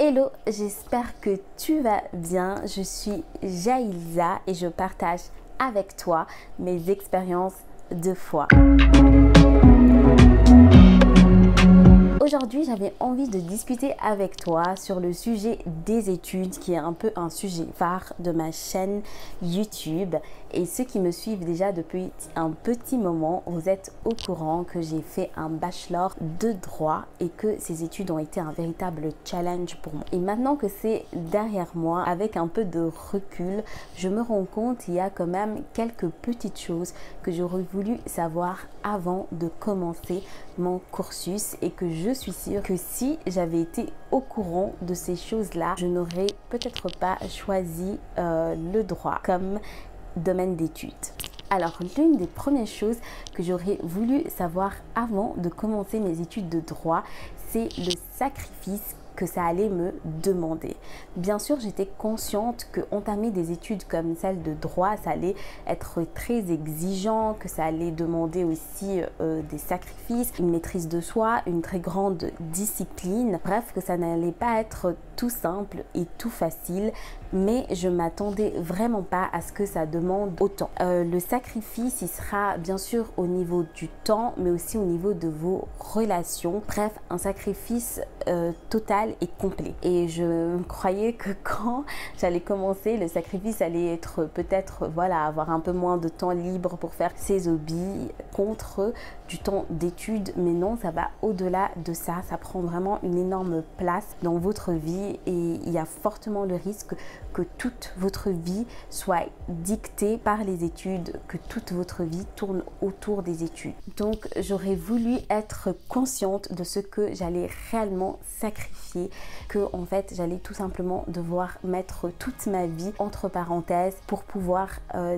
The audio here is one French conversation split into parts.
Hello, j'espère que tu vas bien. Je suis Jaïlza et je partage avec toi mes expériences de foi. Aujourd'hui, j'avais envie de discuter avec toi sur le sujet des études, qui est un peu un sujet phare de ma chaîne YouTube. Et ceux qui me suivent déjà depuis un petit moment, vous êtes au courant que j'ai fait un bachelor de droit et que ces études ont été un véritable challenge pour moi. Et maintenant que c'est derrière moi, avec un peu de recul, je me rends compte qu'il y a quand même quelques petites choses que j'aurais voulu savoir avant de commencer mon cursus et que je suis sûre que si j'avais été au courant de ces choses-là, je n'aurais peut-être pas choisi le droit comme domaine d'études. Alors, l'une des premières choses que j'aurais voulu savoir avant de commencer mes études de droit, c'est le sacrifice que ça allait me demander. Bien sûr, j'étais consciente que entamer des études comme celle de droit, ça allait être très exigeant, que ça allait demander aussi des sacrifices, une maîtrise de soi, une très grande discipline. Bref, que ça n'allait pas être tout simple et tout facile, mais je m'attendais vraiment pas à ce que ça demande autant. Le sacrifice, il sera bien sûr au niveau du temps, mais aussi au niveau de vos relations. Bref, un sacrifice total et complet. Et je croyais que quand j'allais commencer, le sacrifice allait être peut-être, voilà, avoir un peu moins de temps libre pour faire ses hobbies contre du temps d'études. Mais non, ça va au-delà de ça. Ça prend vraiment une énorme place dans votre vie et il y a fortement le risque que toute votre vie soit dictée par les études, que toute votre vie tourne autour des études. Donc, j'aurais voulu être consciente de ce que j'allais réellement sacrifier, que en fait, j'allais tout simplement devoir mettre toute ma vie entre parenthèses pour pouvoir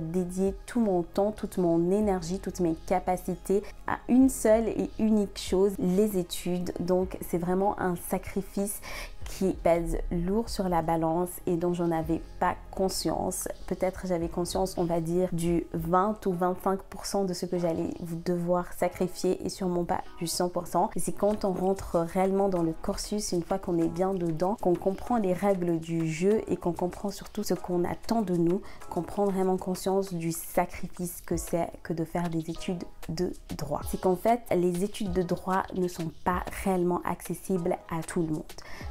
dédier tout mon temps, toute mon énergie, toutes mes capacités à une seule et unique chose, les études. Donc, c'est vraiment un sacrifice qui pèse lourd sur la balance et dont j'en avais pas conscience. Peut-être j'avais conscience, on va dire, du 20 ou 25% de ce que j'allais devoir sacrifier et sûrement pas du 100%. Et c'est quand on rentre réellement dans le cursus, une fois qu'on est bien dedans, qu'on comprend les règles du jeu et qu'on comprend surtout ce qu'on attend de nous, qu'on prend vraiment conscience du sacrifice que c'est que de faire des études de droit. C'est qu'en fait, les études de droit ne sont pas réellement accessibles à tout le monde.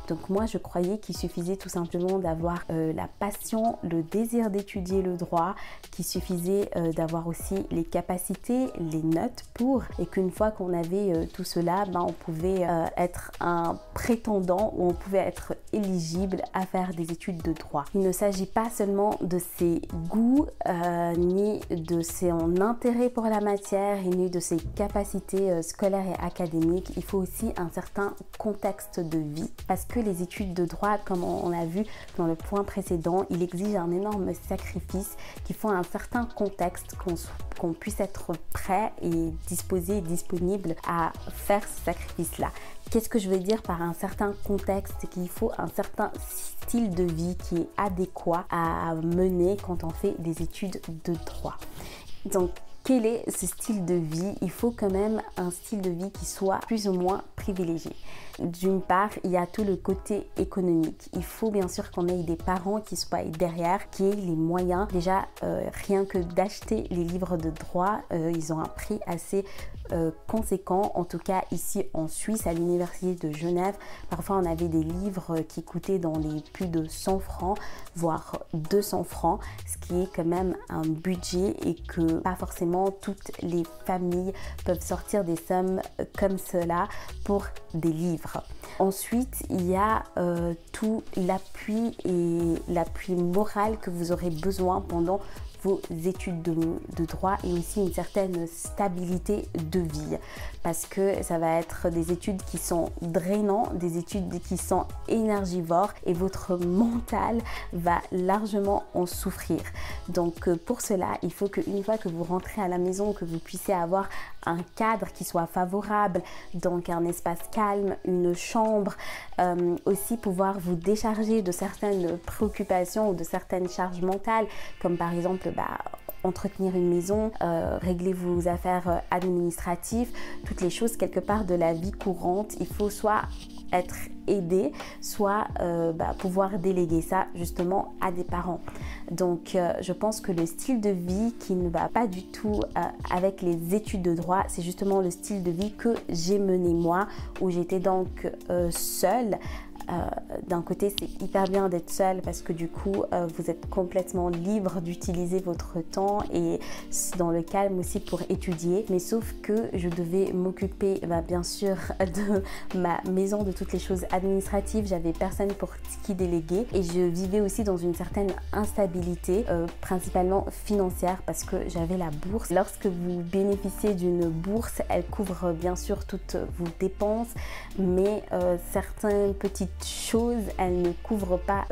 Donc moi, je croyais qu'il suffisait tout simplement d'avoir la passion, le désir d'étudier le droit, qu'il suffisait d'avoir aussi les capacités, les notes pour, et qu'une fois qu'on avait tout cela, on pouvait être un prétendant ou on pouvait être éligible à faire des études de droit. Il ne s'agit pas seulement de ses goûts, ni de son intérêt pour la matière, ni de ses capacités scolaires et académiques. Il faut aussi un certain contexte de vie, parce que les études de droit, comme on a vu dans le point précédent, il exige un énorme sacrifice qui font un certain contexte, qu'on puisse être prêt et disposé et disponible à faire ce sacrifice-là. Qu'est-ce que je veux dire par un certain contexte? Qu'il faut un certain style de vie qui est adéquat à mener quand on fait des études de droit. Donc, quel est ce style de vie? Il faut quand même un style de vie qui soit plus ou moins privilégié. D'une part, il y a tout le côté économique. Il faut bien sûr qu'on ait des parents qui soient derrière, qui aient les moyens. Déjà, rien que d'acheter les livres de droit, ils ont un prix assez conséquent. En tout cas, ici en Suisse, à l'université de Genève, parfois on avait des livres qui coûtaient dans les plus de 100 francs, voire 200 francs, ce qui est quand même un budget et que pas forcément toutes les familles peuvent sortir des sommes comme cela pour des livres. Ensuite, il y a tout l'appui et l'appui moral que vous aurez besoin pendant vos études de droit et aussi une certaine stabilité de vie, parce que ça va être des études qui sont drainantes, des études qui sont énergivores et votre mental va largement en souffrir. Donc pour cela, il faut qu'une fois que vous rentrez à la maison, que vous puissiez avoir un cadre qui soit favorable, donc un espace calme, une chambre, aussi pouvoir vous décharger de certaines préoccupations ou de certaines charges mentales, comme par exemple entretenir une maison, régler vos affaires administratives, toutes les choses quelque part de la vie courante. Il faut soit être aidé, soit pouvoir déléguer ça justement à des parents. Donc je pense que le style de vie qui ne va pas du tout avec les études de droit, c'est justement le style de vie que j'ai mené moi, où j'étais donc seule. D'un côté, c'est hyper bien d'être seule parce que du coup vous êtes complètement libre d'utiliser votre temps et dans le calme aussi pour étudier, mais sauf que je devais m'occuper bien sûr de ma maison, de toutes les choses administratives. J'avais personne pour qui déléguer et je vivais aussi dans une certaine instabilité, principalement financière, parce que j'avais la bourse. Lorsque vous bénéficiez d'une bourse, elle couvre bien sûr toutes vos dépenses, mais certaines petites choses, elles ne couvrent pas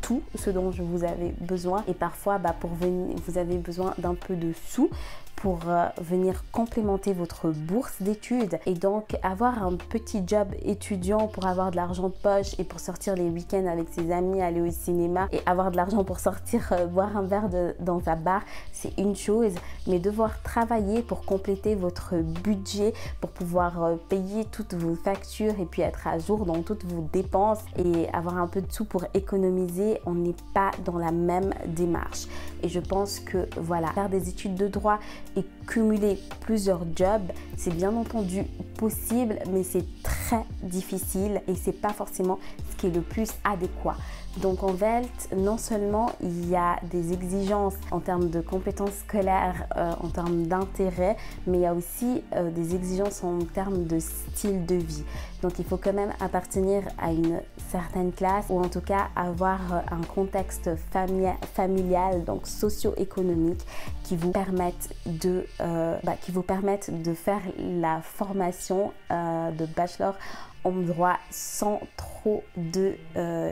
tout ce dont vous avez besoin, et parfois vous avez besoin d'un peu de sous pour venir complémenter votre bourse d'études. Et donc avoir un petit job étudiant pour avoir de l'argent de poche et pour sortir les week-ends avec ses amis, aller au cinéma et avoir de l'argent pour sortir boire un verre dans sa bar, c'est une chose, mais devoir travailler pour compléter votre budget, pour pouvoir payer toutes vos factures et puis être à jour dans toutes vos dépenses et avoir un peu de sous pour économiser, on n'est pas dans la même démarche. Et je pense que voilà, faire des études de droit et cumuler plusieurs jobs, c'est bien entendu possible, mais c'est très difficile et c'est pas forcément ce qui est le plus adéquat. Donc en VELT, non seulement il y a des exigences en termes de compétences scolaires, en termes d'intérêt, mais il y a aussi des exigences en termes de style de vie. Donc il faut quand même appartenir à une certaine classe, ou en tout cas avoir un contexte familial, donc socio-économique, qui vous permettent de faire la formation de bachelor en droit sans trop de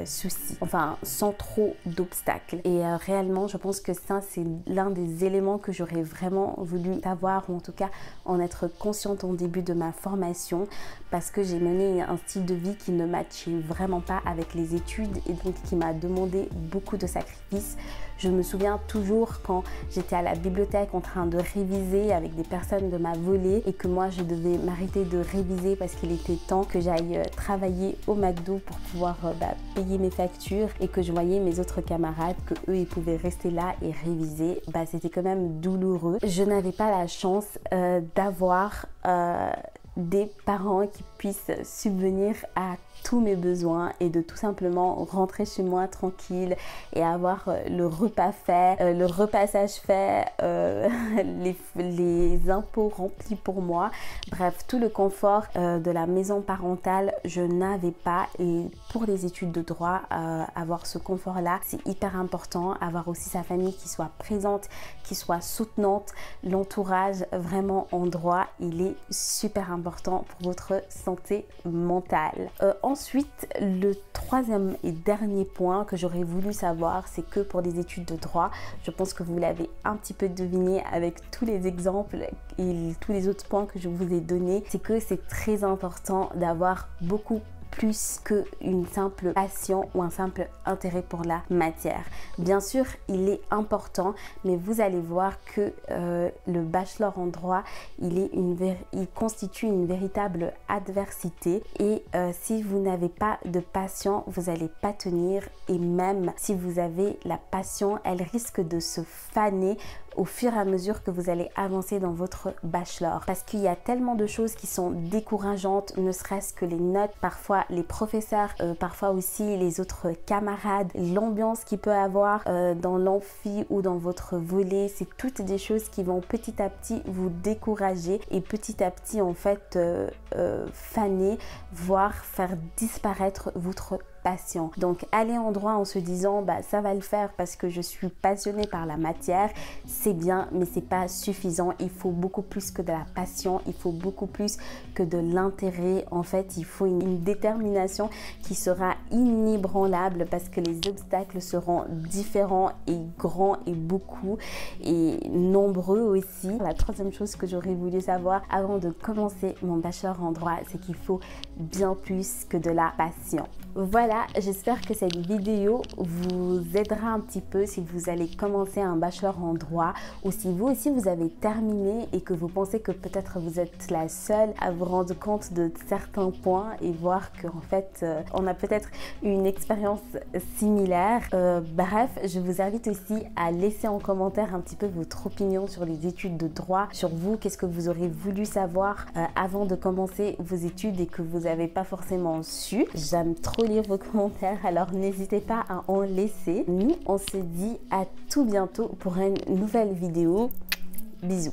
soucis, enfin sans trop d'obstacles. Et réellement, je pense que ça, c'est l'un des éléments que j'aurais vraiment voulu savoir, ou en tout cas en être consciente au début de ma formation, parce que j'ai mené un style de vie qui ne matchait vraiment pas avec les études et donc qui m'a demandé beaucoup de sacrifices. Je me souviens toujours quand j'étais à la bibliothèque en train de réviser avec des personnes de ma volée et que moi je devais m'arrêter de réviser parce qu'il était temps que j'aille travailler au McDo pour pouvoir payer mes factures, et que je voyais mes autres camarades que eux ils pouvaient rester là et réviser. C'était quand même douloureux. Je n'avais pas la chance d'avoir des parents qui puissent subvenir à tous mes besoins et de tout simplement rentrer chez moi tranquille et avoir le repas fait, le repassage fait, les impôts remplis pour moi. Bref, tout le confort de la maison parentale, je n'avais pas. Et pour les études de droit, avoir ce confort-là, c'est hyper important. Avoir aussi sa famille qui soit présente, qui soit soutenante. L'entourage vraiment en droit, il est super important pour votre santé mentale. Ensuite, le troisième et dernier point que j'aurais voulu savoir, c'est que pour les études de droit, je pense que vous l'avez un petit peu deviné avec tous les exemples et tous les autres points que je vous ai donnés, c'est que c'est très important d'avoir beaucoup plus qu'une simple passion ou un simple intérêt pour la matière. Bien sûr, il est important, mais vous allez voir que le bachelor en droit, il constitue une véritable adversité, et si vous n'avez pas de passion, vous n'allez pas tenir, et même si vous avez la passion, elle risque de se faner au fur et à mesure que vous allez avancer dans votre bachelor, parce qu'il y a tellement de choses qui sont décourageantes, ne serait-ce que les notes, parfois les professeurs, parfois aussi les autres camarades, l'ambiance qu'il peut avoir dans l'amphi ou dans votre volet. C'est toutes des choses qui vont petit à petit vous décourager et petit à petit en fait faner, voire faire disparaître votre passion. Donc aller en droit en se disant ça va le faire parce que je suis passionnée par la matière, c'est bien, mais c'est pas suffisant. Il faut beaucoup plus que de la passion, il faut beaucoup plus que de l'intérêt. En fait, il faut une détermination qui sera inébranlable, parce que les obstacles seront différents et grands et beaucoup et nombreux aussi. La troisième chose que j'aurais voulu savoir avant de commencer mon bachelor en droit, c'est qu'il faut bien plus que de la passion. Voilà, j'espère que cette vidéo vous aidera un petit peu si vous allez commencer un bachelor en droit ou si vous aussi vous avez terminé et que vous pensez que peut-être vous êtes la seule à vous rendre compte de certains points et voir qu'en fait on a peut-être une expérience similaire. Bref, je vous invite aussi à laisser en commentaire un petit peu votre opinion sur les études de droit, sur vous, qu'est-ce que vous aurez voulu savoir avant de commencer vos études et que vous n'avez pas forcément su. J'aime trop lire vos commentaires, alors n'hésitez pas à en laisser. Nous, on se dit à tout bientôt pour une nouvelle vidéo. Bisous.